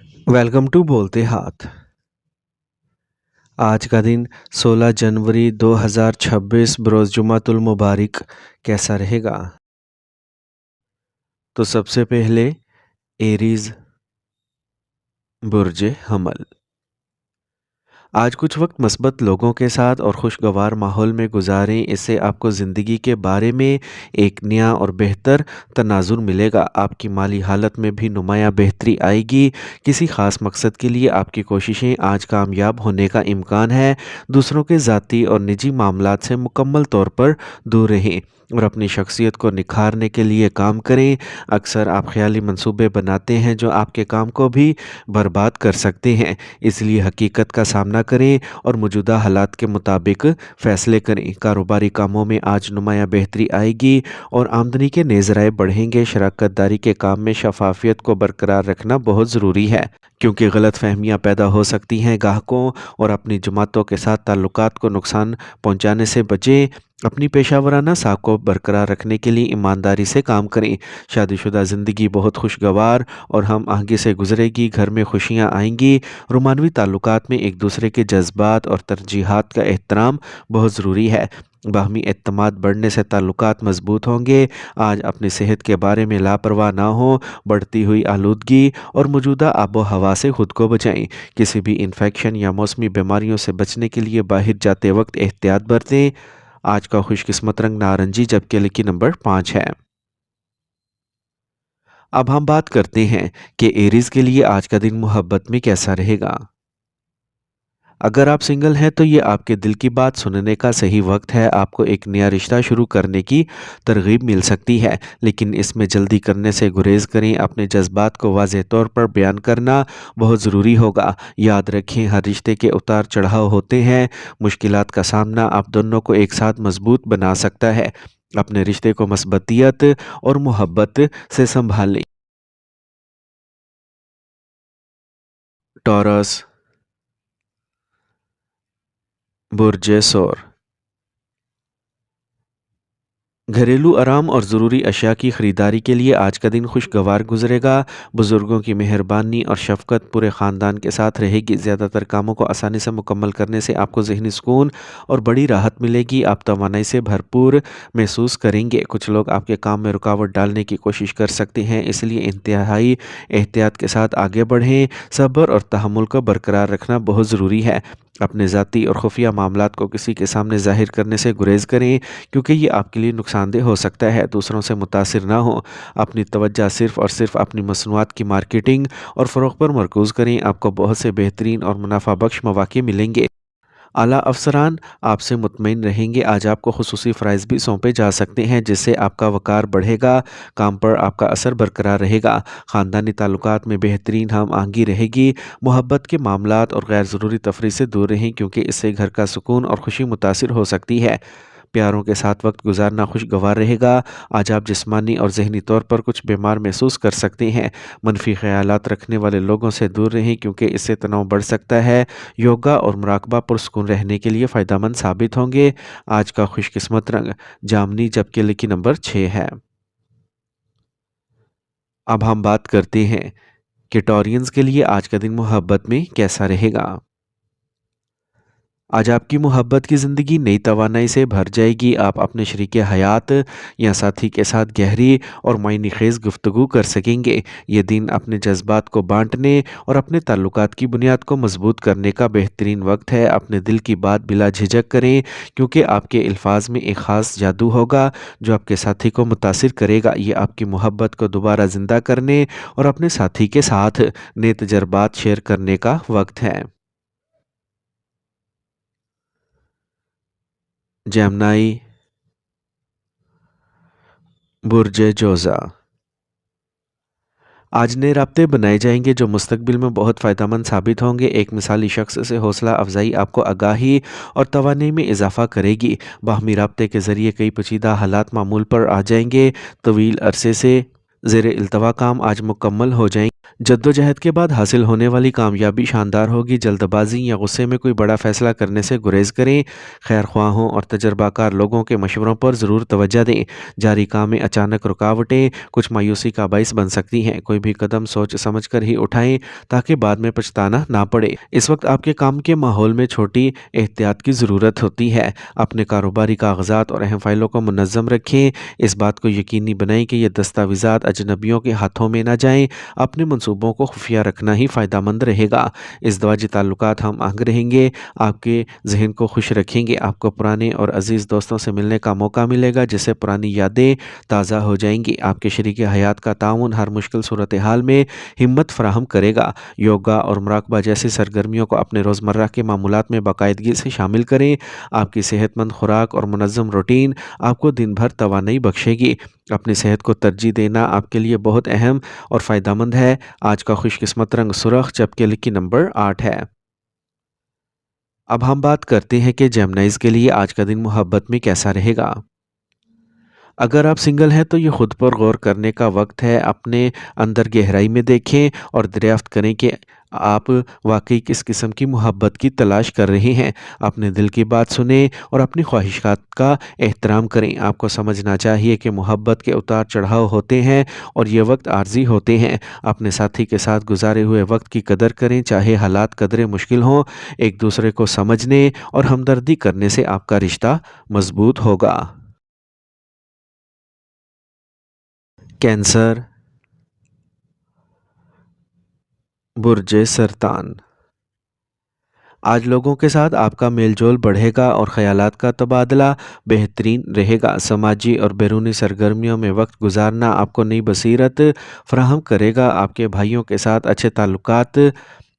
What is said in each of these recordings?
Welcome to बोलते हाथ। आज का दिन 16 जनवरी 2026 बरोज़ जुमातुल मुबारक कैसा रहेगा? तो सबसे पहले एरीज बुर्ज हमल। आज कुछ वक्त मस्बत लोगों के साथ और खुशगवार माहौल में गुजारें, इससे आपको ज़िंदगी के बारे में एक नया और बेहतर तनाजुर मिलेगा। आपकी माली हालत में भी नुमाया बेहतरी आएगी। किसी ख़ास मकसद के लिए आपकी कोशिशें आज कामयाब होने का इम्कान है। दूसरों के ज़ाती और निजी मामलात से मुकम्मल तौर पर दूर रहें और अपनी शख्सियत को निखारने के लिए काम करें। अक्सर आप ख्याली मंसूबे बनाते हैं जो आपके काम को भी बर्बाद कर सकते हैं, इसलिए हकीकत का सामना करें और मौजूदा हालात के मुताबिक फ़ैसले करें। कारोबारी कामों में आज नुमाया बेहतरी आएगी और आमदनी के नए ज़राए बढ़ेंगे। शराकत दारी के काम में शफाफियत को बरकरार रखना बहुत ज़रूरी है, क्योंकि गलत फहमियाँ पैदा हो सकती हैं। ग्राहकों और अपनी जमातों के साथ ताल्लुकात को नुकसान पहुँचाने से बचें। अपनी पेशावराना साख को बरकरार रखने के लिए ईमानदारी से काम करें। शादीशुदा ज़िंदगी बहुत खुशगवार और हम आहंगी से गुजरेगी। घर में खुशियाँ आएंगी। रोमानवी ताल्लुकात में एक दूसरे के जज्बात और तरजीहात का एहतराम बहुत ज़रूरी है। बाहमी एतमाद बढ़ने से ताल्लुकात मजबूत होंगे। आज अपनी सेहत के बारे में लापरवाह ना हो। बढ़ती हुई आलूदगी और मौजूदा आबो हवा से ख़ुद को बचाएं। किसी भी इन्फेक्शन या मौसमी बीमारियों से बचने के लिए बाहर जाते वक्त एहतियात बरतें। आज का खुशकिस्मत रंग नारंगी, जबकि लकी नंबर 5 है। अब हम बात करते हैं कि एरीज के लिए आज का दिन मोहब्बत में कैसा रहेगा। अगर आप सिंगल हैं तो ये आपके दिल की बात सुनने का सही वक्त है। आपको एक नया रिश्ता शुरू करने की तरगीब मिल सकती है, लेकिन इसमें जल्दी करने से गुरेज करें। अपने जज्बात को वाज़ेह तौर पर बयान करना बहुत ज़रूरी होगा। याद रखें, हर रिश्ते के उतार चढ़ाव होते हैं। मुश्किलात का सामना आप दोनों को एक साथ मजबूत बना सकता है। अपने रिश्ते को मस्बतियत और मोहब्बत से संभालें। टॉरस बुर्ज सौर। घरेलू आराम और ज़रूरी अशिया की ख़रीदारी के लिए आज का दिन खुशगवार गुजरेगा। बुज़ुर्गों की मेहरबानी और शफ़क़त पूरे ख़ानदान के साथ रहेगी। ज़्यादातर कामों को आसानी से मुकम्मल करने से आपको ज़हनी सुकून और बड़ी राहत मिलेगी। आप तवानाई से भरपूर महसूस करेंगे। कुछ लोग आपके काम में रुकावट डालने की कोशिश कर सकते हैं, इसलिए इंतहाई एहतियात के साथ आगे बढ़ें। सब्र और तहम्मुल को बरकरार रखना बहुत ज़रूरी है। अपने ज़ाती और खुफिया मामलात को किसी के सामने ज़ाहिर करने से गुरेज करें, क्योंकि ये आपके लिए नुकसानदेह हो सकता है। दूसरों से मुतासिर ना हो। अपनी तवज्जो सिर्फ़ और सिर्फ अपनी मसनूआत की मार्केटिंग और फ़रोग़ पर मरकूज़ करें। आपको बहुत से बेहतरीन और मुनाफा बख्श मौक़े मिलेंगे। आला अफसरान आपसे मुतमईन रहेंगे। आज आपको खुसूसी फ़राइज़ भी सौंपे जा सकते हैं, जिससे आपका वक़ार बढ़ेगा। काम पर आपका असर बरकरार रहेगा। ख़ानदानी ताल्लुकात में बेहतरीन हम आहंगी रहेगी। मोहब्बत के मामलात और गैर ज़रूरी तफरीह से दूर रहें, क्योंकि इससे घर का सुकून और खुशी मुतासिर हो सकती है। प्यारों के साथ वक्त गुजारना खुशगवार रहेगा। आज आप जिस्मानी और ज़हनी तौर पर कुछ बीमार महसूस कर सकते हैं। मनफी ख़यालात रखने वाले लोगों से दूर रहें, क्योंकि इससे तनाव बढ़ सकता है। योगा और मुराकबा पुरसुकून रहने के लिए फ़ायदेमंद साबित होंगे। आज का खुशकिस्मत रंग जामनी, जबकि लकी नंबर 6 है। अब हम बात करते हैं कि टॉरियंस के लिए आज का दिन मोहब्बत में कैसा रहेगा। आज आपकी मोहब्बत की ज़िंदगी नई तवानाई से भर जाएगी। आप अपने शरीके हयात या साथी के साथ गहरी और मायने खेज़ गुफ्तगू कर सकेंगे। ये दिन अपने जज्बात को बांटने और अपने ताल्लुकात की बुनियाद को मजबूत करने का बेहतरीन वक्त है। अपने दिल की बात बिला झिझक करें, क्योंकि आपके अल्फाज में एक ख़ास जादू होगा जो आपके साथी को मुतासिर करेगा। ये आपकी मोहब्बत को दोबारा ज़िंदा करने और अपने साथी के साथ नए तजर्बात शेयर करने का वक्त है। जेमिनी बुर्ज जोज़ा। आज नए राब्ते बनाए जाएंगे जो मुस्तकबिल में बहुत फ़ायदेमंद साबित होंगे। एक मिसाली शख्स से हौसला अफजाई आपको आगाही और तवानी में इजाफ़ा करेगी। बाहमी राब्ते के ज़रिए कई पेचीदा हालात मामूल पर आ जाएंगे। तवील अरसे से ज़ेर इल्तवा काम आज मुकम्मल हो जाएंगे। जद्दोजहद के बाद हासिल होने वाली कामयाबी शानदार होगी। जल्दबाजी या गुस्से में कोई बड़ा फैसला करने से गुरेज करें। खैर ख्वाहों और तजर्बाकार लोगों के मशवरों पर ज़रूर तवज्जो दें। जारी काम में अचानक रुकावटें कुछ मायूसी का बाइस बन सकती हैं। कोई भी कदम सोच समझ कर ही उठाएं ताकि बाद में पछताना ना पड़े। इस वक्त आपके काम के माहौल में छोटी एहतियात की ज़रूरत होती है। अपने कारोबारी कागजात और अहम फाइलों को मुनज़्ज़म रखें। इस बात को यकीनी बनाएं कि ये दस्तावेज़ात अजनबियों के हाथों में ना जाएं। अपने मंसूबों को खुफिया रखना ही फ़ायदेमंद रहेगा। इज़दवाजी ताल्लुकात हम आहंग रहेंगे, आपके जहन को खुश रखेंगे। आपको पुराने और अजीज़ दोस्तों से मिलने का मौका मिलेगा जिससे पुरानी यादें ताज़ा हो जाएंगी। आपके शरीक हयात का ताउन हर मुश्किल सूरत हाल में हिम्मत फराहम करेगा। योगा और मुराकबा जैसी सरगर्मियों को अपने रोज़मर्रा के मामूलात में बाकायदगी से शामिल करें। आपकी सेहतमंद खुराक और मुनज़्ज़म रूटीन आपको दिन भर तवानाई बख्शेगी। अपनी सेहत को तरजीह देना आपके लिए बहुत अहम और फ़ायदेमंद है। आज का खुशकिस्मत रंग सुर्ख जबकि लकी नंबर 8 है। अब हम बात करते हैं कि जेमिनीज़ के लिए आज का दिन मोहब्बत में कैसा रहेगा। अगर आप सिंगल हैं तो ये खुद पर गौर करने का वक्त है। अपने अंदर गहराई में देखें और दरियाफ्त करें कि आप वाकई किस किस्म की मोहब्बत की तलाश कर रहे हैं। अपने दिल की बात सुनें और अपनी ख्वाहिशात का एहतराम करें। आपको समझना चाहिए कि मोहब्बत के उतार चढ़ाव होते हैं और ये वक्त आर्जी होते हैं। अपने साथी के साथ गुजारे हुए वक्त की कदर करें, चाहे हालात कदरे मुश्किल हों। एक दूसरे को समझने और हमदर्दी करने से आपका रिश्ता मजबूत होगा। कैंसर, बुर्ज सरतान। आज लोगों के साथ आपका मेलजोल बढ़ेगा और ख़यालात का तबादला बेहतरीन रहेगा। समाजी और बैरूनी सरगर्मियों में वक्त गुजारना आपको नई बसीरत फराहम करेगा। आपके भाइयों के साथ अच्छे ताल्लुकात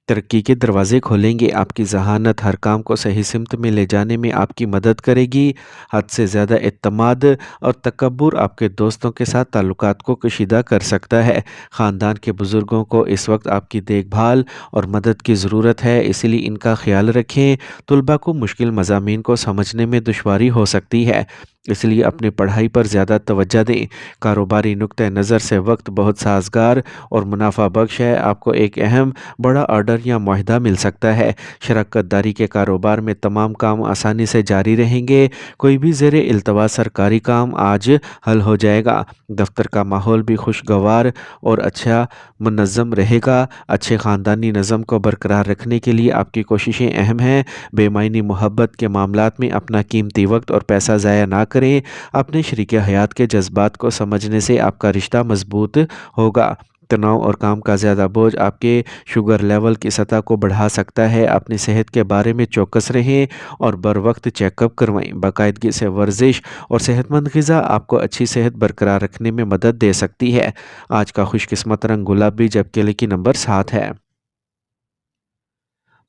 तरक्की के दरवाजे खोलेंगे। आपकी ज़हानत हर काम को सही सिमत में ले जाने में आपकी मदद करेगी। हद से ज़्यादा एतमाद और तकब्बुर आपके दोस्तों के साथ ताल्लुकात को कशीदा कर सकता है। ख़ानदान के बुज़ुर्गों को इस वक्त आपकी देखभाल और मदद की ज़रूरत है, इसीलिए इनका ख्याल रखें। तलबा को मुश्किल मज़ामीन को समझने में दुश्वारी हो सकती है, इसलिए अपनी पढ़ाई पर ज़्यादा तवज्जो दें। कारोबारी नुक्ते नज़र से वक्त बहुत साजगार और मुनाफा बख्श है। आपको एक अहम बड़ा ऑर्डर या मुआहदा मिल सकता है। शराकत दारी के कारोबार में तमाम काम आसानी से जारी रहेंगे। कोई भी ज़ेरे इल्तवा सरकारी काम आज हल हो जाएगा। दफ्तर का माहौल भी खुशगवार और अच्छा मुनज़्ज़म रहेगा। अच्छे ख़ानदानी नज़म को बरकरार रखने के लिए आपकी कोशिशें अहम हैं। बेमायनी मोहब्बत के मामलात में अपना कीमती वक्त और पैसा ज़ाया ना करें। अपने शरीके हयात के जज्बात को समझने से आपका रिश्ता मजबूत होगा। तनाव और काम का ज़्यादा बोझ आपके शुगर लेवल की सतह को बढ़ा सकता है। अपनी सेहत के बारे में चौकस रहें और बर वक्त चेकअप करवाएं। बाकायदगी से वर्जिश और सेहतमंद ग़िज़ा आपको अच्छी सेहत बरकरार रखने में मदद दे सकती है। आज का खुशकिस्मत रंग गुलाबी जबकि लकी नंबर 7 है।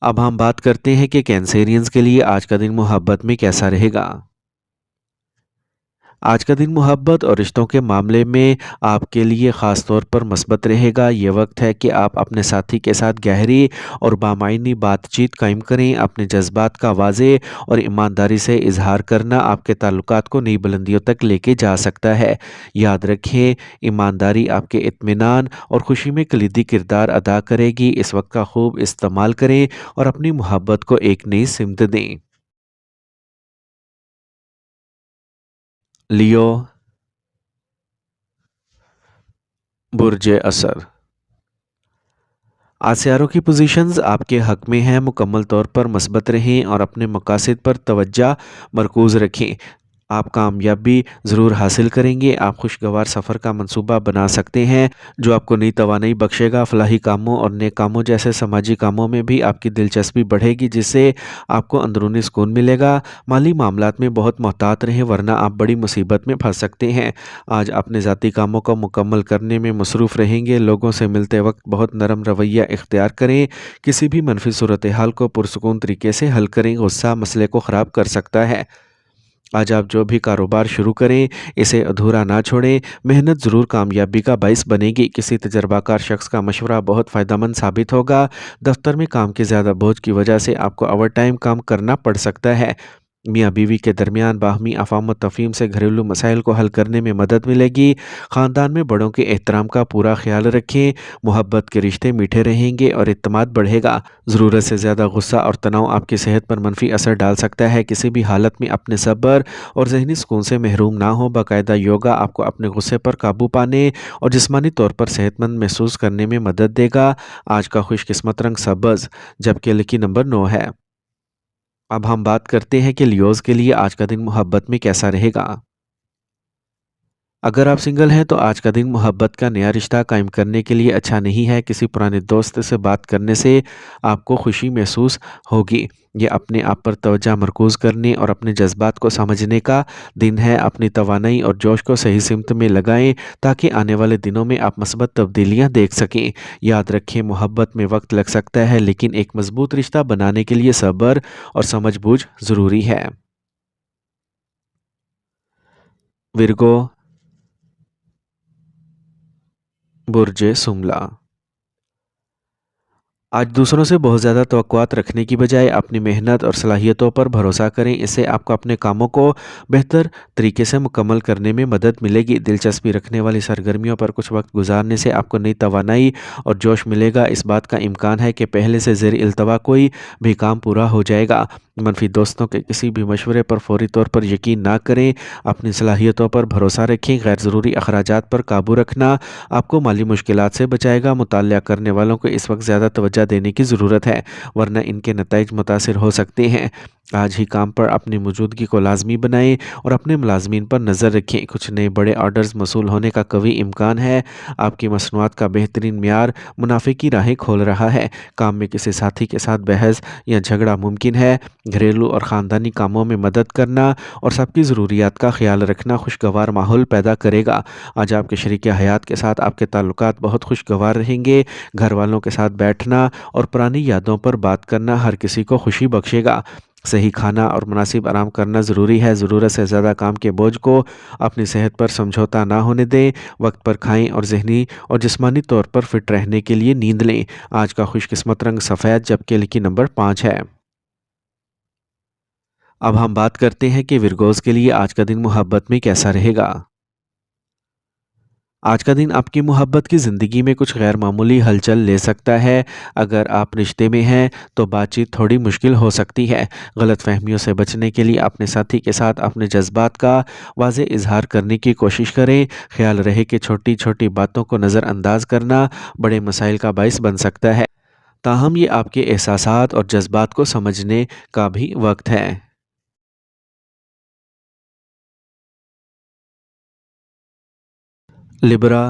अब हम बात करते हैं कि कैंसेरियंस के लिए आज का दिन मोहब्बत में कैसा रहेगा। आज का दिन मोहब्बत और रिश्तों के मामले में आपके लिए ख़ास तौर पर मस्बत रहेगा। ये वक्त है कि आप अपने साथी के साथ गहरी और बामायनी बातचीत कायम करें। अपने जज्बात का वाज़े और ईमानदारी से इजहार करना आपके ताल्लुकात को नई बुलंदियों तक लेके जा सकता है। याद रखें, ईमानदारी आपके इत्मीनान और खुशी में कलीदी किरदार अदा करेगी। इस वक्त का खूब इस्तेमाल करें और अपनी मोहब्बत को एक नई सिमत दें। लियो, बुर्ज असर। आज सियारों की पोजीशंस आपके हक में हैं। मुकम्मल तौर पर मस्बत रहें और अपने मकासद पर तवज्जो मरकूज़ रखें। आप कामयाबी ज़रूर हासिल करेंगे। आप खुशगवार सफ़र का मंसूबा बना सकते हैं जो आपको नई तवानाई बख्शेगा। फलाही कामों और नेक कामों जैसे समाजी कामों में भी आपकी दिलचस्पी बढ़ेगी जिससे आपको अंदरूनी सुकून मिलेगा। माली मामलात में बहुत मोहतात रहें वरना आप बड़ी मुसीबत में फंस सकते हैं। आज अपने ज़ाती कामों को मुकम्मल करने में मसरूफ़ रहेंगे। लोगों से मिलते वक्त बहुत नरम रवैया इख्तियार करें। किसी भी मनफी सूरत हाल को पुरसुकून तरीके से हल करें। गुस्सा मसले को ख़राब कर सकता है। आज आप जो भी कारोबार शुरू करें इसे अधूरा ना छोड़ें। मेहनत ज़रूर कामयाबी का बाइस बनेगी। किसी तजर्बाकार शख्स का मशवरा बहुत फ़ायदेमंद साबित होगा। दफ्तर में काम के ज़्यादा बोझ की वजह से आपको ओवर टाइम काम करना पड़ सकता है। मियाँ बीवी के दरमियान बाहमी अफ़ाम तफ़हीम से घरेलू मसाइल को हल करने में मदद मिलेगी। ख़ानदान में बड़ों के एहतराम का पूरा ख्याल रखें, मोहब्बत के रिश्ते मीठे रहेंगे और इत्तेमाद बढ़ेगा। ज़रूरत से ज़्यादा गुस्सा और तनाव आपकी सेहत पर मनफी असर डाल सकता है। किसी भी हालत में अपने सब्र और ज़हनी सुकून से महरूम ना हो। बाकायदा योगा आपको अपने गुस्से पर काबू पाने और जिस्मानी तौर पर सेहतमंद महसूस करने में मदद देगा। आज का खुशकिस्मत रंग सब्ज़, जबकि लकी नंबर 9 है। अब हम बात करते हैं कि लियोज़ के लिए आज का दिन मोहब्बत में कैसा रहेगा। अगर आप सिंगल हैं तो आज का दिन मोहब्बत का नया रिश्ता कायम करने के लिए अच्छा नहीं है। किसी पुराने दोस्त से बात करने से आपको खुशी महसूस होगी। ये अपने आप पर तवज्जो मरकूज़ करने और अपने जज्बात को समझने का दिन है। अपनी तवानाई और जोश को सही सिमत में लगाएं ताकि आने वाले दिनों में आप मस्बत तब्दीलियां देख सकें। याद रखें, मोहब्बत में वक्त लग सकता है, लेकिन एक मजबूत रिश्ता बनाने के लिए सब्र और समझ-बूझ ज़रूरी है। विरगो, बुर्ज सुमला। आज दूसरों से बहुत ज़्यादा तवक्कुआत रखने की बजाय अपनी मेहनत और सलाहियतों पर भरोसा करें। इससे आपको अपने कामों को बेहतर तरीके से मुकम्मल करने में मदद मिलेगी। दिलचस्पी रखने वाली सरगर्मियों पर कुछ वक्त गुजारने से आपको नई तवानाई और जोश मिलेगा। इस बात का इम्कान है कि पहले से ज़ेर इल्तवा कोई भी काम पूरा हो जाएगा। मनफी दोस्तों के किसी भी मशवरे पर फौरी तौर पर यकीन ना करें। अपनी सलाहियतों पर भरोसा रखें। गैर ज़रूरी अखराजात पर काबू रखना आपको माली मुश्किलात से बचाएगा। मुताल्ला करने वालों को इस वक्त ज़्यादा तवज्जो देने की ज़रूरत है, वरना इनके नताइज मुतासिर हो सकते हैं। आज ही काम पर अपनी मौजूदगी को लाजमी बनाएं और अपने मुलाजमीन पर नज़र रखें। कुछ नए बड़े ऑर्डर्स मसूल होने का कवी इम्कान है। आपकी मसनूआत का बेहतरीन म्यार मुनाफे की राहें खोल रहा है। काम में किसी साथी के साथ बहस या झगड़ा मुमकिन है। घरेलू और ख़ानदानी कामों में मदद करना और सबकी ज़रूरियात का ख्याल रखना खुशगवार माहौल पैदा करेगा। आज आपके शरीक हयात के साथ आपके ताल्लुकात बहुत खुशगवार रहेंगे। घर वालों के साथ बैठना और पुरानी यादों पर बात करना हर किसी को खुशी बख्शेगा। सही खाना और मुनासिब आराम करना ज़रूरी है। ज़रूरत से ज़्यादा काम के बोझ को अपनी सेहत पर समझौता ना होने दें। वक्त पर खाएं और जहनी और जिस्मानी तौर पर फिट रहने के लिए नींद लें। आज का खुशकिस्मत रंग सफ़ेद, जबकि लकी नंबर 5 है। अब हम बात करते हैं कि विरगोज़ के लिए आज का दिन मोहब्बत में कैसा रहेगा। आज का दिन आपकी मोहब्बत की ज़िंदगी में कुछ गैर मामूली हलचल ले सकता है। अगर आप रिश्ते में हैं तो बातचीत थोड़ी मुश्किल हो सकती है। गलत फहमियों से बचने के लिए अपने साथी के साथ अपने जज्बात का वाज़े इजहार करने की कोशिश करें। ख्याल रहे कि छोटी छोटी बातों को नज़रअंदाज करना बड़े मसाइल का बायस बन सकता है। ताहम ये आपके एहसासात और जज्बात को समझने का भी वक्त है। लिब्रा,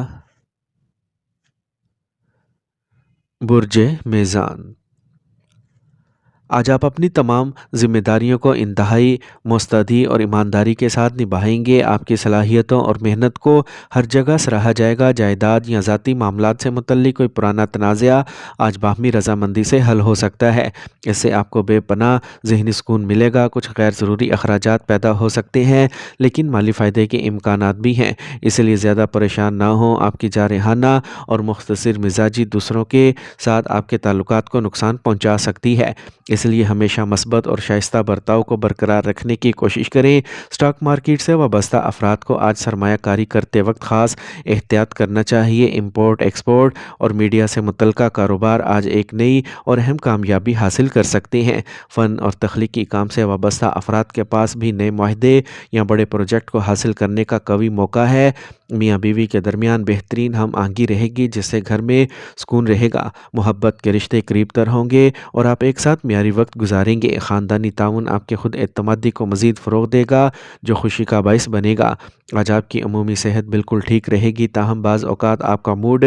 बुर्ज मेज़ान। आज आप अपनी तमाम जिम्मेदारियों को इंतहाई मुस्तैदी और ईमानदारी के साथ निभाएंगे। आपकी सलाहियतों और मेहनत को हर जगह सराहा जाएगा। जायदाद या ज़ाती मामलात से मुतल्लिक कोई पुराना तनाज़ा आज बाहमी रजामंदी से हल हो सकता है। इससे आपको बेपनाह ज़हनी सुकून मिलेगा। कुछ गैर ज़रूरी अखराजात पैदा हो सकते हैं, लेकिन माली फ़ायदे के इम्कानात भी हैं, इसलिए ज़्यादा परेशान ना हों। आपकी जारहाना और मुख्तसर मिजाजी दूसरों के साथ आपके ताल्लुकात को नुकसान पहुँचा सकती है। इसलिए हमेशा मस्बत और शाइस्ता बर्ताव को बरकरार रखने की कोशिश करें। स्टॉक मार्केट से वाबस्ता अफराद को आज सरमायाकारी करते वक्त ख़ास एहतियात करना चाहिए। इंपोर्ट एक्सपोर्ट और मीडिया से मुतल्लिका कारोबार आज एक नई और अहम कामयाबी हासिल कर सकते हैं। फ़न और तख्लीकी काम से वाबस्ता अफराद के पास भी नए माहदे या बड़े प्रोजेक्ट को हासिल करने का कवी मौका है। मियाँ बीवी के दरमियान बेहतरीन हम आहंगी रहेगी, जिससे घर में सुकून रहेगा। मोहब्बत के रिश्ते करीब तर होंगे और आप एक साथ म्यारी वक्त गुजारेंगे। ख़ानदानी ताउन आपके खुद एतमादी को मज़ीद फ़रोग़ देगा, जो खुशी का बायस बनेगा। आज आपकी अमूमी सेहत बिल्कुल ठीक रहेगी, ताहम बाज़ औक़ात आपका मूड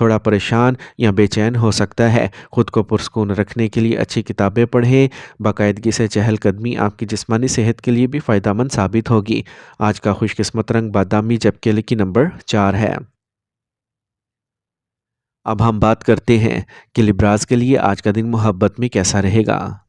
थोड़ा परेशान या बेचैन हो सकता है। ख़ुद को पुरस्कून रखने के लिए अच्छी किताबें पढ़ें। बाकायदगी से चहलकदमी आपकी जिस्मानी सेहत के लिए भी फ़ायदेमंद साबित होगी। आज का खुशकिस्मत रंग बादामी, जबकि लकी नंबर 4 है। अब हम बात करते हैं कि लिब्रास के लिए आज का दिन मोहब्बत में कैसा रहेगा।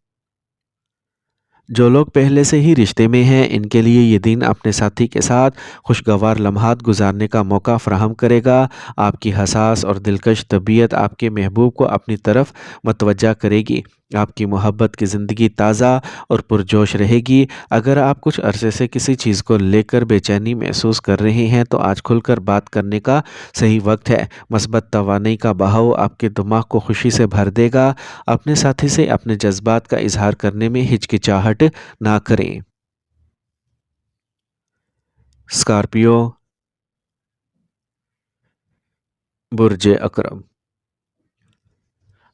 جو لوگ پہلے سے ہی رشتے میں ہیں ان کے لیے یہ دن اپنے ساتھی کے ساتھ خوشگوار لمحات گزارنے کا موقع فراہم کرے گا۔ آپ کی حساس اور دلکش طبیعت آپ کے محبوب کو اپنی طرف متوجہ کرے گی۔ آپ کی محبت کی زندگی تازہ اور پرجوش رہے گی۔ اگر آپ کچھ عرصے سے کسی چیز کو لے کر بے چینی محسوس کر رہے ہیں تو آج کھل کر بات کرنے کا صحیح وقت ہے۔ مثبت توانائی کا بہاؤ آپ کے دماغ کو خوشی سے بھر دے گا۔ اپنے ساتھی سے اپنے جذبات کا اظہار کرنے میں ہچکچاہٹ نہ کریں۔ اسکارپیو، برج اکرم،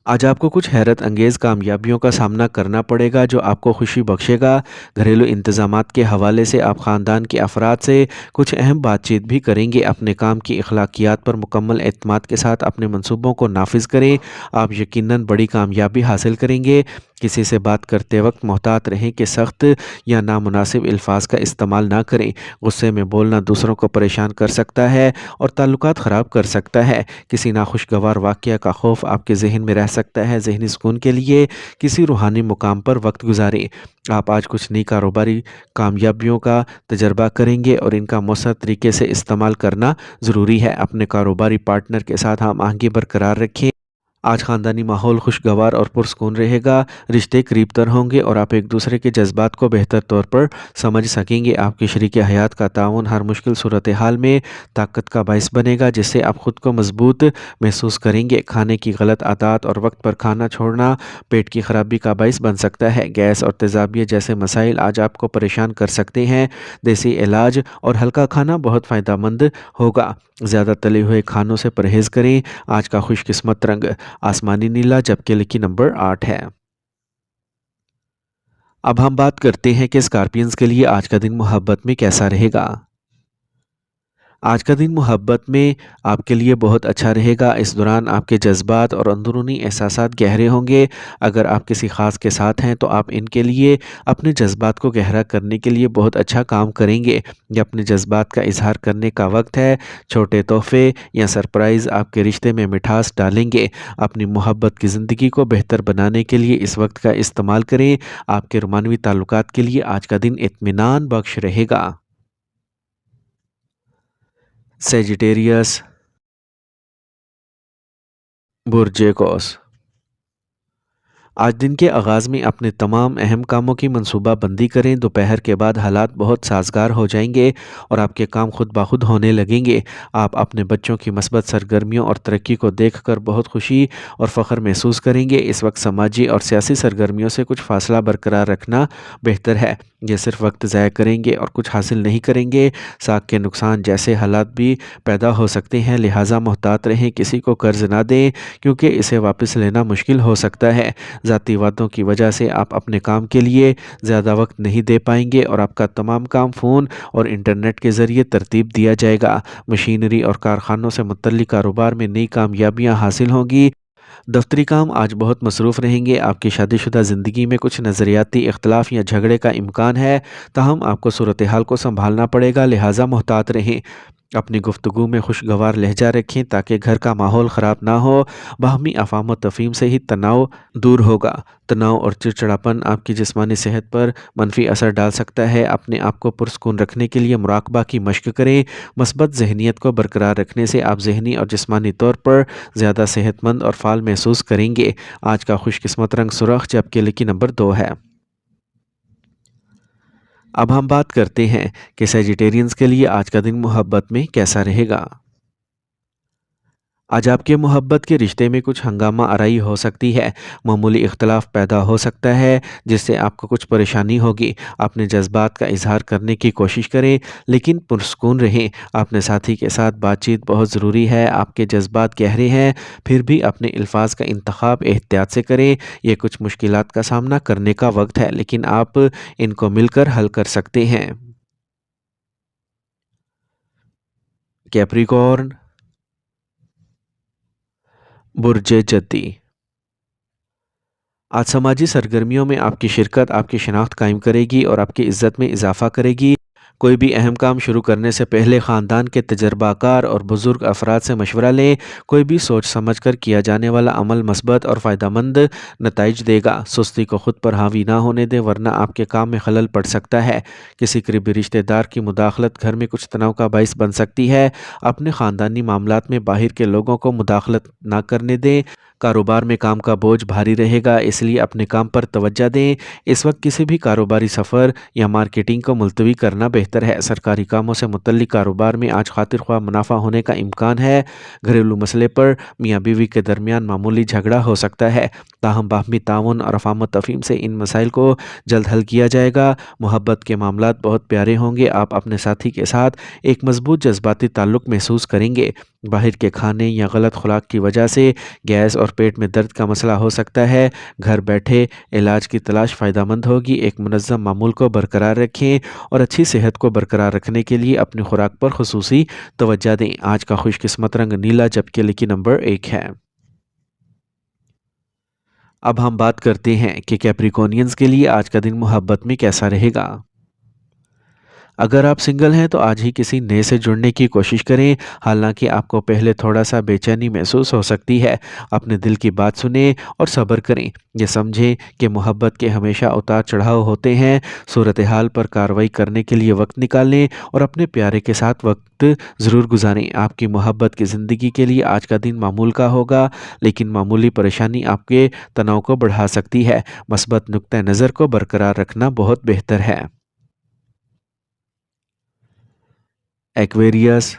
آج آپ کو کچھ حیرت انگیز کامیابیوں کا سامنا کرنا پڑے گا جو آپ کو خوشی بخشے گا۔ گھریلو انتظامات کے حوالے سے آپ خاندان کے افراد سے کچھ اہم بات چیت بھی کریں گے۔ اپنے کام کی اخلاقیات پر مکمل اعتماد کے ساتھ اپنے منصوبوں کو نافذ کریں۔ آپ یقیناً بڑی کامیابی حاصل کریں گے۔ کسی سے بات کرتے وقت محتاط رہیں کہ سخت یا نامناسب الفاظ کا استعمال نہ کریں۔ غصے میں بولنا دوسروں کو پریشان کر سکتا ہے اور تعلقات خراب کر سکتا ہے۔ کسی ناخوشگوار واقعہ کا خوف آپ کے ذہن میں رہ سکتا ہے۔ ذہنی سکون کے لیے کسی روحانی مقام پر وقت گزاریں۔ آپ آج کچھ نئی کاروباری کامیابیوں کا تجربہ کریں گے اور ان کا مؤثر طریقے سے استعمال کرنا ضروری ہے۔ اپنے کاروباری پارٹنر کے ساتھ ہم آہنگی برقرار رکھیں۔ آج خاندانی ماحول خوشگوار اور پرسکون رہے گا۔ رشتے قریب تر ہوں گے اور آپ ایک دوسرے کے جذبات کو بہتر طور پر سمجھ سکیں گے۔ آپ کے شریک حیات کا تعاون ہر مشکل صورتحال میں طاقت کا باعث بنے گا جس سے آپ خود کو مضبوط محسوس کریں گے۔ کھانے کی غلط عادات اور وقت پر کھانا چھوڑنا پیٹ کی خرابی کا باعث بن سکتا ہے۔ گیس اور تیزابیت جیسے مسائل آج آپ کو پریشان کر سکتے ہیں۔ دیسی علاج اور ہلکا کھانا بہت فائدہ مند ہوگا۔ زیادہ تلے ہوئے کھانوں سے پرہیز کریں۔ آج کا خوش قسمت رنگ آسمانی نیلا جبکہ لکی نمبر 8 ہے۔ اب ہم بات کرتے ہیں کہ اسکارپینز کے لیے آج کا دن محبت میں کیسا رہے گا۔ آج کا دن محبت میں آپ کے لیے بہت اچھا رہے گا۔ اس دوران آپ کے جذبات اور اندرونی احساسات گہرے ہوں گے۔ اگر آپ کسی خاص کے ساتھ ہیں تو آپ ان کے لیے اپنے جذبات کو گہرا کرنے کے لیے بہت اچھا کام کریں گے۔ یہ اپنے جذبات کا اظہار کرنے کا وقت ہے۔ چھوٹے تحفے یا سرپرائز آپ کے رشتے میں مٹھاس ڈالیں گے۔ اپنی محبت کی زندگی کو بہتر بنانے کے لیے اس وقت کا استعمال کریں۔ آپ کے رومانوی تعلقات کے لیے آج کا دن اطمینان بخش رہے گا۔ سیجیٹیریس، برج قوس، آج دن کے آغاز میں اپنے تمام اہم کاموں کی منصوبہ بندی کریں۔ دوپہر کے بعد حالات بہت سازگار ہو جائیں گے اور آپ کے کام خود بخود ہونے لگیں گے۔ آپ اپنے بچوں کی مثبت سرگرمیوں اور ترقی کو دیکھ کر بہت خوشی اور فخر محسوس کریں گے۔ اس وقت سماجی اور سیاسی سرگرمیوں سے کچھ فاصلہ برقرار رکھنا بہتر ہے۔ یہ صرف وقت ضائع کریں گے اور کچھ حاصل نہیں کریں گے۔ ساکھ کے نقصان جیسے حالات بھی پیدا ہو سکتے ہیں، لہٰذا محتاط رہیں۔ کسی کو قرض نہ دیں کیونکہ اسے واپس لینا مشکل ہو سکتا ہے۔ ذاتی وعدوں کی وجہ سے آپ اپنے کام کے لیے زیادہ وقت نہیں دے پائیں گے اور آپ کا تمام کام فون اور انٹرنیٹ کے ذریعے ترتیب دیا جائے گا۔ مشینری اور کارخانوں سے متعلق کاروبار میں نئی کامیابیاں حاصل ہوں گی۔ دفتری کام آج بہت مصروف رہیں گے۔ آپ کی شادی شدہ زندگی میں کچھ نظریاتی اختلاف یا جھگڑے کا امکان ہے، تاہم آپ کو صورتحال کو سنبھالنا پڑے گا، لہٰذا محتاط رہیں۔ اپنی گفتگو میں خوشگوار لہجہ رکھیں تاکہ گھر کا ماحول خراب نہ ہو۔ باہمی افہام و تفہیم سے ہی تناؤ دور ہوگا۔ تناؤ اور چڑچڑاپن آپ کی جسمانی صحت پر منفی اثر ڈال سکتا ہے۔ اپنے آپ کو پرسکون رکھنے کے لیے مراقبہ کی مشق کریں۔ مثبت ذہنیت کو برقرار رکھنے سے آپ ذہنی اور جسمانی طور پر زیادہ صحت مند اور فعال محسوس کریں گے۔ آج کا خوش قسمت رنگ سرخ جبکہ لکی نمبر 2 ہے۔ اب ہم بات کرتے ہیں کہ سیجیٹیرینز کے لیے آج کا دن محبت میں کیسا رہے گا۔ آج آپ کے محبت کے رشتے میں کچھ ہنگامہ آرائی ہو سکتی ہے۔ معمولی اختلاف پیدا ہو سکتا ہے جس سے آپ کو کچھ پریشانی ہوگی۔ اپنے جذبات کا اظہار کرنے کی کوشش کریں لیکن پرسکون رہیں۔ اپنے ساتھی کے ساتھ بات چیت بہت ضروری ہے۔ آپ کے جذبات گہرے ہیں پھر بھی اپنے الفاظ کا انتخاب احتیاط سے کریں۔ یہ کچھ مشکلات کا سامنا کرنے کا وقت ہے لیکن آپ ان کو مل کر حل کر سکتے ہیں۔ کیپریکارن، برج جدی، آج سماجی سرگرمیوں میں آپ کی شرکت آپ کی شناخت قائم کرے گی اور آپ کی عزت میں اضافہ کرے گی۔ کوئی بھی اہم کام شروع کرنے سے پہلے خاندان کے تجربہ کار اور بزرگ افراد سے مشورہ لیں۔ کوئی بھی سوچ سمجھ کر کیا جانے والا عمل مثبت اور فائدہ مند نتائج دے گا۔ سستی کو خود پر حاوی نہ ہونے دیں ورنہ آپ کے کام میں خلل پڑ سکتا ہے۔ کسی قریبی رشتہ دار کی مداخلت گھر میں کچھ تناؤ کا باعث بن سکتی ہے۔ اپنے خاندانی معاملات میں باہر کے لوگوں کو مداخلت نہ کرنے دیں۔ کاروبار میں کام کا بوجھ بھاری رہے گا، اس لیے اپنے کام پر توجہ دیں۔ اس وقت کسی بھی کاروباری سفر یا مارکیٹنگ کو ملتوی کرنا بہتر ہے۔ سرکاری کاموں سے متعلق کاروبار میں آج خاطر خواہ منافع ہونے کا امکان ہے۔ گھریلو مسئلے پر میاں بیوی کے درمیان معمولی جھگڑا ہو سکتا ہے، تاہم باہمی تعاون اور افہام و تفہیم سے ان مسائل کو جلد حل کیا جائے گا۔ محبت کے معاملات بہت پیارے ہوں گے۔ آپ اپنے ساتھی کے ساتھ ایک مضبوط جذباتی تعلق محسوس کریں گے۔ باہر کے کھانے یا غلط خوراک کی وجہ سے گیس اور پیٹ میں درد کا مسئلہ ہو سکتا ہے۔ گھر بیٹھے علاج کی تلاش فائدہ مند ہوگی۔ ایک منظم معمول کو برقرار رکھیں اور اچھی صحت کو برقرار رکھنے کے لیے اپنی خوراک پر خصوصی توجہ دیں۔ آج کا خوش قسمت رنگ نیلا جبکہ لکی نمبر 1 ہے۔ اب ہم بات کرتے ہیں کہ کیپریکونینز کے لیے آج کا دن محبت میں کیسا رہے گا۔ اگر آپ سنگل ہیں تو آج ہی کسی نئے سے جڑنے کی کوشش کریں، حالانکہ آپ کو پہلے تھوڑا سا بے چینی محسوس ہو سکتی ہے۔ اپنے دل کی بات سنیں اور صبر کریں۔ یہ سمجھیں کہ محبت کے ہمیشہ اتار چڑھاؤ ہوتے ہیں۔ صورتحال پر کارروائی کرنے کے لیے وقت نکالیں اور اپنے پیارے کے ساتھ وقت ضرور گزاریں۔ آپ کی محبت کی زندگی کے لیے آج کا دن معمول کا ہوگا، لیکن معمولی پریشانی آپ کے تناؤ کو بڑھا سکتی ہے۔ مثبت نقطہ نظر کو برقرار رکھنا بہت بہتر ہے۔ ایکویریس،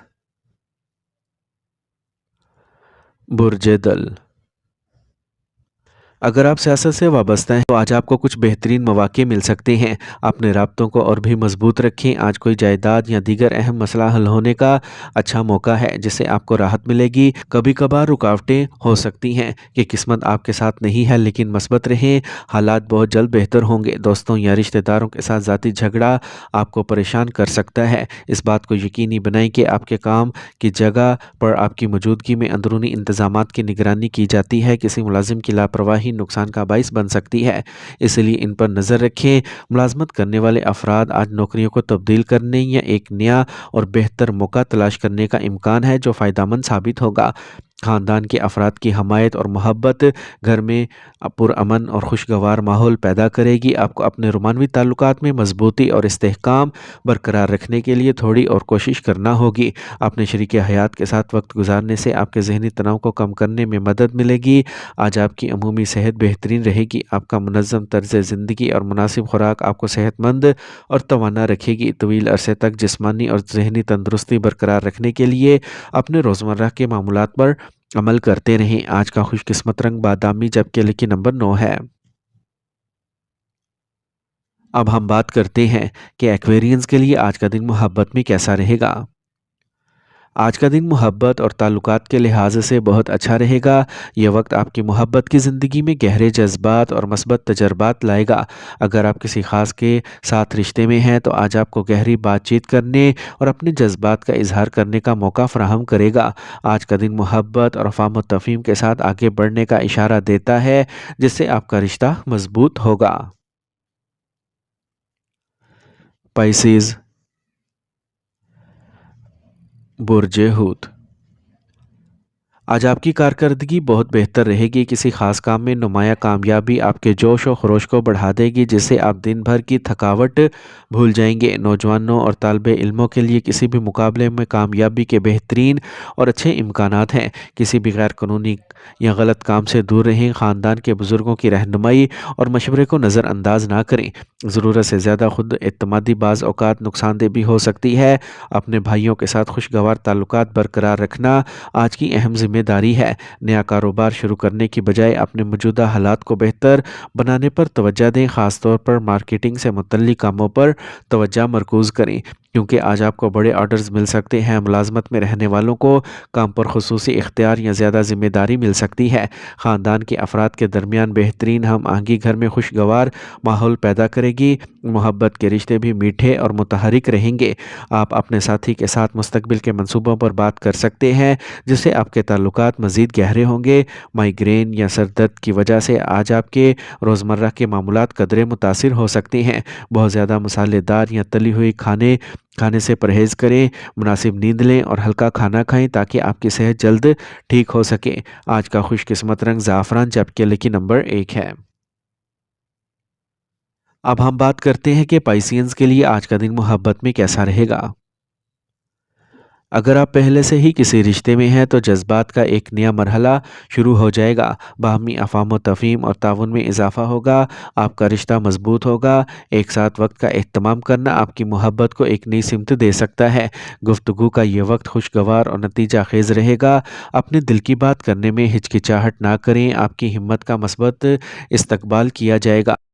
برج دل۔ اگر آپ سیاست سے وابستہ ہیں تو آج آپ کو کچھ بہترین مواقع مل سکتے ہیں۔ اپنے رابطوں کو اور بھی مضبوط رکھیں۔ آج کوئی جائیداد یا دیگر اہم مسئلہ حل ہونے کا اچھا موقع ہے جس سے آپ کو راحت ملے گی۔ کبھی کبھار رکاوٹیں ہو سکتی ہیں کہ قسمت آپ کے ساتھ نہیں ہے، لیکن مثبت رہیں، حالات بہت جلد بہتر ہوں گے۔ دوستوں یا رشتہ داروں کے ساتھ ذاتی جھگڑا آپ کو پریشان کر سکتا ہے۔ اس بات کو یقینی بنائیں کہ آپ کے کام کی جگہ پر آپ کی موجودگی میں اندرونی انتظامات کی نگرانی کی جاتی ہے۔ کسی ملازم کی لاپرواہی نقصان کا باعث بن سکتی ہے، اس لیے ان پر نظر رکھیں۔ ملازمت کرنے والے افراد آج نوکریوں کو تبدیل کرنے یا ایک نیا اور بہتر موقع تلاش کرنے کا امکان ہے جو فائدہ مند ثابت ہوگا۔ خاندان کے افراد کی حمایت اور محبت گھر میں پرامن اور خوشگوار ماحول پیدا کرے گی۔ آپ کو اپنے رومانوی تعلقات میں مضبوطی اور استحکام برقرار رکھنے کے لیے تھوڑی اور کوشش کرنا ہوگی۔ اپنے شریک حیات کے ساتھ وقت گزارنے سے آپ کے ذہنی تناؤ کو کم کرنے میں مدد ملے گی۔ آج آپ کی عمومی صحت بہترین رہے گی۔ آپ کا منظم طرز زندگی اور مناسب خوراک آپ کو صحت مند اور توانا رکھے گی۔ طویل عرصے تک جسمانی اور ذہنی تندرستی برقرار رکھنے کے لیے اپنے روزمرہ کے معمولات پر عمل کرتے رہیں۔ آج کا خوش قسمت رنگ بادامی جبکہ لکی نمبر 9 ہے۔ اب ہم بات کرتے ہیں کہ ایکویرینز کے لیے آج کا دن محبت میں کیسا رہے گا۔ آج کا دن محبت اور تعلقات کے لحاظ سے بہت اچھا رہے گا۔ یہ وقت آپ کی محبت کی زندگی میں گہرے جذبات اور مثبت تجربات لائے گا۔ اگر آپ کسی خاص کے ساتھ رشتے میں ہیں تو آج آپ کو گہری بات چیت کرنے اور اپنے جذبات کا اظہار کرنے کا موقع فراہم کرے گا۔ آج کا دن محبت اور افہام و تفہیم کے ساتھ آگے بڑھنے کا اشارہ دیتا ہے، جس سے آپ کا رشتہ مضبوط ہوگا۔ پائسیز، برج حوت۔ آج آپ کی کارکردگی بہت بہتر رہے گی۔ کسی خاص کام میں نمایاں کامیابی آپ کے جوش و خروش کو بڑھا دے گی، جس سے آپ دن بھر کی تھکاوٹ بھول جائیں گے۔ نوجوانوں اور طالب علموں کے لیے کسی بھی مقابلے میں کامیابی کے بہترین اور اچھے امکانات ہیں۔ کسی بھی غیر قانونی یا غلط کام سے دور رہیں۔ خاندان کے بزرگوں کی رہنمائی اور مشورے کو نظر انداز نہ کریں۔ ضرورت سے زیادہ خود اعتمادی بعض اوقات نقصان دہ بھی ہو سکتی ہے۔ اپنے بھائیوں کے ساتھ خوشگوار تعلقات برقرار رکھنا آج کی اہم ذمہ داری ہے۔ نیا کاروبار شروع کرنے کی بجائے اپنے موجودہ حالات کو بہتر بنانے پر توجہ دیں۔ خاص طور پر مارکیٹنگ سے متعلق کاموں پر توجہ مرکوز کریں، کیونکہ آج آپ کو بڑے آرڈرز مل سکتے ہیں۔ ملازمت میں رہنے والوں کو کام پر خصوصی اختیار یا زیادہ ذمہ داری مل سکتی ہے۔ خاندان کے افراد کے درمیان بہترین ہم آہنگی گھر میں خوشگوار ماحول پیدا کرے گی۔ محبت کے رشتے بھی میٹھے اور متحرک رہیں گے۔ آپ اپنے ساتھی کے ساتھ مستقبل کے منصوبوں پر بات کر سکتے ہیں، جس سے آپ کے تعلقات مزید گہرے ہوں گے۔ مائیگرین یا سر درد کی وجہ سے آج آپ کے روزمرہ کے معمولات قدرے متاثر ہو سکتے ہیں۔ بہت زیادہ مسالے دار یا تلی ہوئی کھانے کھانے سے پرہیز کریں، مناسب نیند لیں اور ہلکا کھانا کھائیں تاکہ آپ کی صحت جلد ٹھیک ہو سکے۔ آج کا خوش قسمت رنگ زعفران جب کہ لکی نمبر 1 ہے۔ اب ہم بات کرتے ہیں کہ پائسینز کے لیے آج کا دن محبت میں کیسا رہے گا۔ اگر آپ پہلے سے ہی کسی رشتے میں ہیں تو جذبات کا ایک نیا مرحلہ شروع ہو جائے گا۔ باہمی افہام و تفہیم اور تعاون میں اضافہ ہوگا، آپ کا رشتہ مضبوط ہوگا۔ ایک ساتھ وقت کا اہتمام کرنا آپ کی محبت کو ایک نئی سمت دے سکتا ہے۔ گفتگو کا یہ وقت خوشگوار اور نتیجہ خیز رہے گا۔ اپنے دل کی بات کرنے میں ہچکچاہٹ نہ کریں، آپ کی ہمت کا مثبت استقبال کیا جائے گا۔